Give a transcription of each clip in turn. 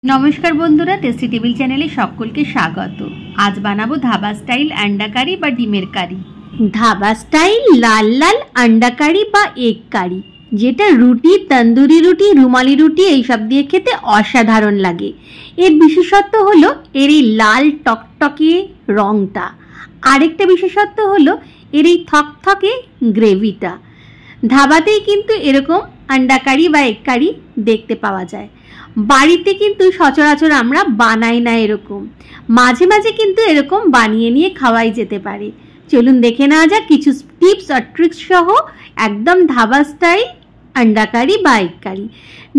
नमस्कार बंधुरा tasty table चैनेले सकलके स्वागत। आज बानाबो धाबा स्टाइल अंडा कारी बा डिमेर कारी। धाबा स्टाइल लाल लाल अंडा कारी बा एग कारी जेटा रुटी तंदुरी रुटी रुमाली रुटी এই সব দিয়ে খেতে অসাধারণ লাগে। এর বিশেষত্ব হলো এর এই লাল টকটকে রংটা। আরেকটা বিশেষত্ব হলো এর এই থকথকে গ্রেভিটা। ধাবাতেই কিন্তু এরকম अंडा कारी বা এগ कारी দেখতে পাওয়া যায়। বাড়িতে কিন্তু সচরাচর আমরা বানাই না এরকম, মাঝে মাঝে কিন্তু এরকম বানিয়ে নিয়ে খাওয়াই যেতে পারে। চলুন দেখে নেওয়া যাক কিছু টিপস আর ট্রিক্স সহ একদম ধাবা স্টাইল अंडा कारी বা এগ कारी।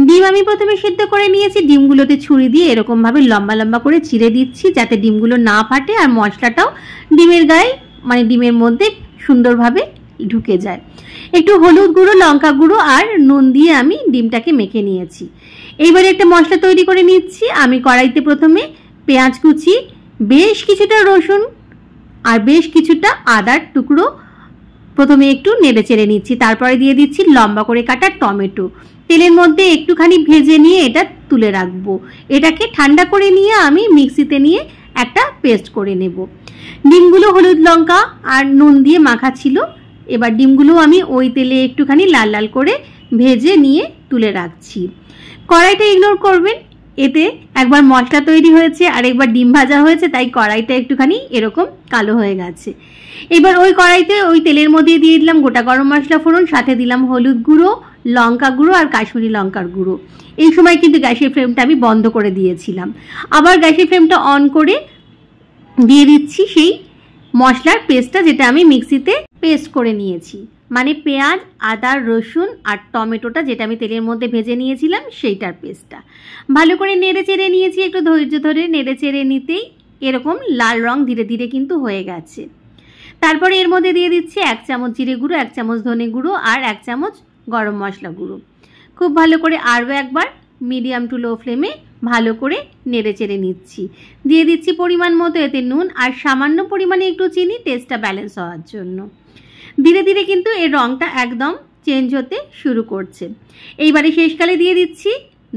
ডিম আমি প্রথমে সিদ্ধ করে নিয়েছি, ডিমগুলোতে ছুরি দিয়ে এরকম ভাবে লম্বা লম্বা করে চিড়ে দিচ্ছি যাতে ডিমগুলো না ফাটে আর মশলাটাও ডিমের গায়ে মানে ডিমের মধ্যে সুন্দরভাবে ঢুকে যায়। একটু হলুদ গুঁড়ো লঙ্কা গুঁড়ো আর নুন দিয়ে আমি ডিমটাকে মেখে নিয়েছি। এইবারে একটা মশলা তৈরি করে নিচ্ছি। আমি কড়াইতে প্রথমে পেঁয়াজ কুচি, বেশ কিছুটা রসুন আর বেশ কিছুটা আদার টুকরো প্রথমে একটু নেড়ে চেড়ে নিচ্ছি। তারপরে দিয়ে দিচ্ছি লম্বা করে কাটা টমেটো। তেলের মধ্যে একটুখানি ভেজে নিয়ে এটা তুলে রাখবো। এটাকে ঠান্ডা করে নিয়ে আমি মিক্সিতে নিয়ে একটা পেস্ট করে নেব। ডিমগুলো হলুদ লঙ্কা আর নুন দিয়ে মাখা ছিল। এবার ডিমগুলো আমি ওই তেলে একটুখানি লাল লাল করে ভেজে নিয়ে তুলে রাখছি। কড়াইটা ইগনোর করবেন, এতে একবার মশলা তৈরি হয়েছে আর একবার ডিম ভাজা হয়েছে, তাই কড়াইটা একটুখানি এরকম কালো হয়ে গেছে। এবার ওই কড়াইতে ওই তেলের মধ্যে দিয়ে দিলাম গোটা গরম মশলা ফোড়ন, সাথে দিলাম হলুদ গুঁড়ো লঙ্কা গুঁড়ো আর কাশ্মীরি লঙ্কার গুঁড়ো। এই সময় কিন্তু গ্যাসের ফ্লেমটা আমি বন্ধ করে দিয়েছিলাম। আবার গ্যাসের ফ্লেমটা অন করে দিয়ে দিচ্ছি সেই মশলার পেস্টটা যেটা আমি মিক্সিতে পেস্ট করে নিয়েছি, মানে পেঁয়াজ আদা রসুন আর টমেটোটা যেটা আমি তেলের মধ্যে ভেজে নিয়েছিলাম সেইটার পেস্টটা ভালো করে নেড়ে চেড়ে নিয়েছি। একটু ধৈর্য ধরে নেড়ে চেড়ে নিতেই এরকম লাল রং ধীরে ধীরে কিন্তু হয়ে গেছে। তারপরে এর মধ্যে দিয়ে দিচ্ছি 1 চামচ জিরে গুঁড়ো, 1 চামচ ধনে গুঁড়ো আর 1 চামচ গরম মশলা গুঁড়ো। খুব ভালো করে আরও একবার মিডিয়াম টু লো ফ্লেমে ভালো করে নেড়ে চেড়ে নিচ্ছি। দিয়ে দিচ্ছি পরিমাণ মতো এতে নুন আর সামান্য পরিমাণে একটু চিনি টেস্টটা ব্যালেন্স হওয়ার জন্য। ধীরে ধীরে কিন্তু এর রঙটা একদম চেঞ্জ হতে শুরু করছে। এইবারে শেষকালে দিয়ে দিচ্ছি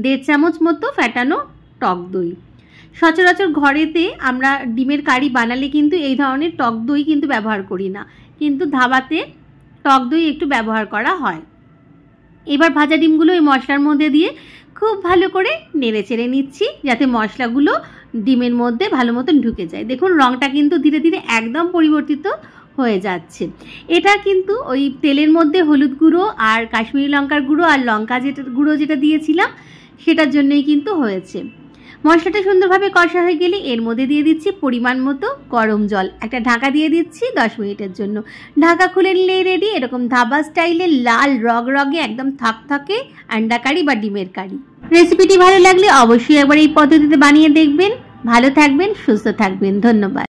1.5 চামচ মতো ফ্যাটানো টক দই। সচরাচর ঘরেতে আমরা ডিমের কারি বানালে কিন্তু এই ধরনের টক দই কিন্তু ব্যবহার করি না, কিন্তু ধাবাতে টক দই একটু ব্যবহার করা হয়। এবার ভাজা ডিমগুলো এই মশলার মধ্যে দিয়ে খুব ভালো করে নেড়ে চেড়ে নিচ্ছি যাতে মশলাগুলো ডিমের মধ্যে ভালো মতন ঢুকে যায়। দেখুন রঙটা কিন্তু ধীরে ধীরে একদম পরিবর্তিত হয়ে যাচ্ছে। এটা কিন্তু ওই তেলের মধ্যে হলুদ গুঁড়ো আর কাশ্মীরি লঙ্কার গুঁড়ো আর লঙ্কা গুঁড়ো যেটা দিয়েছিলাম সেটার জন্যই কিন্তু হয়েছে। মশলাটা সুন্দরভাবে কষা হয়ে গেলে এর মধ্যে দিয়ে দিচ্ছি পরিমাণ মতো গরম জল। একটা ঢাকা দিয়ে দিচ্ছি 10 মিনিটের জন্য। ঢাকা খুলে নিলেই রেডি এরকম ধাবা স্টাইলে লাল রগে একদম থকথকে अंडा कारी বা ডিমের কারি। রেসিপিটি ভালো লাগলে অবশ্যই একবার এই পদ্ধতিতে বানিয়ে দেখবেন। ভালো থাকবেন, সুস্থ থাকবেন। ধন্যবাদ।